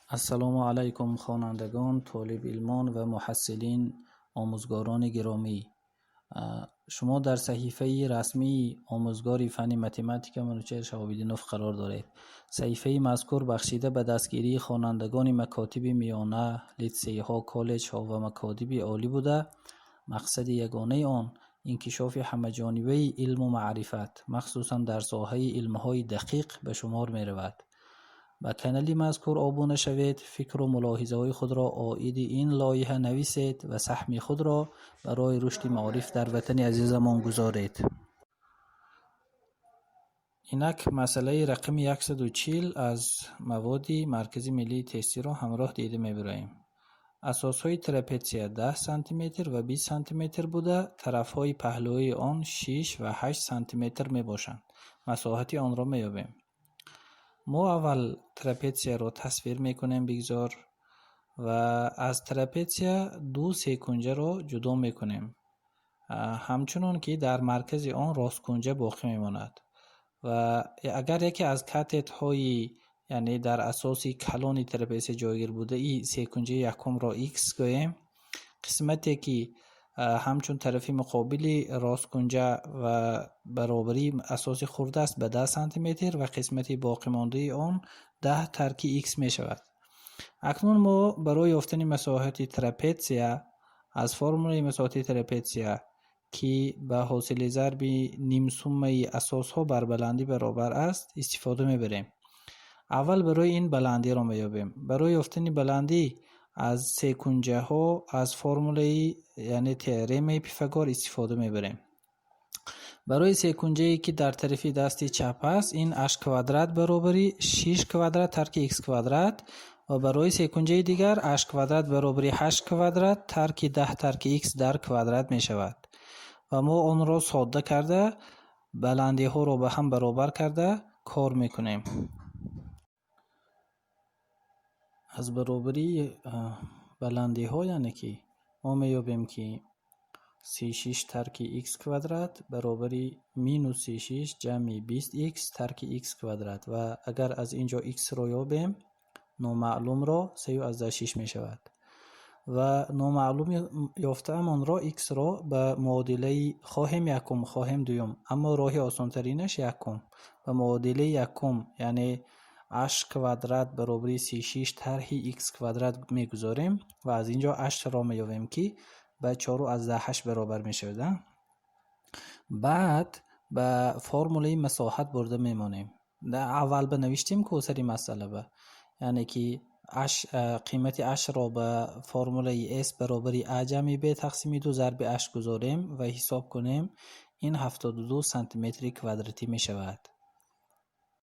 السلام علیکم خوانندگان، طالب علمان و محصلین، آموزگاران گرامی. شما در صحیفه رسمی آموزگاری فن متماتیک منوچهر شهاب‌الدین‌نوف قرار دارید. صحیفه مذکور بخشیده به دستگیری خوانندگان مکاتب میانه، لیسه‌ها، کالج‌ها و مکاتب عالی بوده. مقصد یگانه آن انکشاف همه‌جانبه علم و معرفت، مخصوصا در ساحه علم‌های دقیق به شمار می‌رود. به کانال مذکور آبونه شوید، فکر و ملاحظه های خود را عاید این لایحه نویسید و سهم خود را برای رشد معارف در وطن عزیزمان گذارید. اینک مسئله رقم 140 از مواد مرکز ملی تستی را همراه دیده میبریم. اساس های ترپیتسیا 10 سانتی متر و 20 سانتی متر بوده، طرف های پهلوی آن 6 و 8 سانتی متر می باشند. مساحت آن را میابیم. ما اول ترپیتسیا را تصویر میکنیم بگذار و از ترپیتسیا دو سه‌کنجه را جدا میکنیم، همچنان که در مرکز آن راست کنجه باقی میماند و اگر یکی از کاتت های یعنی در اساس کلان ترپیتسیا جایگیر بوده ای سه‌کنجه یکم را X گوییم. قسمتی که همچون طرف مقابل راست کنجه و برابری اساس خورده است به 10 سانتی متر و قسمت باقی مانده آن 10 ترک X می شود. اکنون ما برای یافتن مساحت ترپیتسیا از فرمول مساحت ترپیتسیا که به حاصل ضرب نیم سومه اساس ها بر بلندی برابر است استفاده می بریم. اول برای این بلندی را می یابیم. برای یافتن بلندی از سه‌کنجه ها از فرمول یعنی تئرم پیثاگور استفاده میبریم. برای سه‌کنجه ای که در طرف دست چپ است این h کوادرات برابری 6 کوادرات ترک x کوادرات و برای سه‌کنجه دیگر h کوادرات برابری 8 کوادرات ترک 10 ترک x در کوادرات می شود و ما آن را ساده کرده بلندی ها را به هم برابر کرده کار میکنیم. از برابری بلندی ها یعنی که ما میابیم که 36 ترک x کوادرات برابری مینوس 36 جمع 20x ترک x کوادرات و اگر از اینجا x را یابیم نامعلوم را 3/6 می شود و نامعلوم یافته امان را x را به معادله خواهیم یکم خواهیم دوم، اما راه آسان ترینش یکم و معادله یکم یعنی h کوادرات برابری 36 طرح x کوادرات میگذاریم و از اینجا h را میابیم که به 4/8 برابر میشود. بعد به فرموله مساحت برده میمانیم. در اول بنوشتیم کوسری مسئله به یعنی که قیمت h را به فرموله s برابری a جمع b تقسیم 2 ضرب h گذاریم و حساب کنیم این 72 سانتی متر کوادراتی می شود.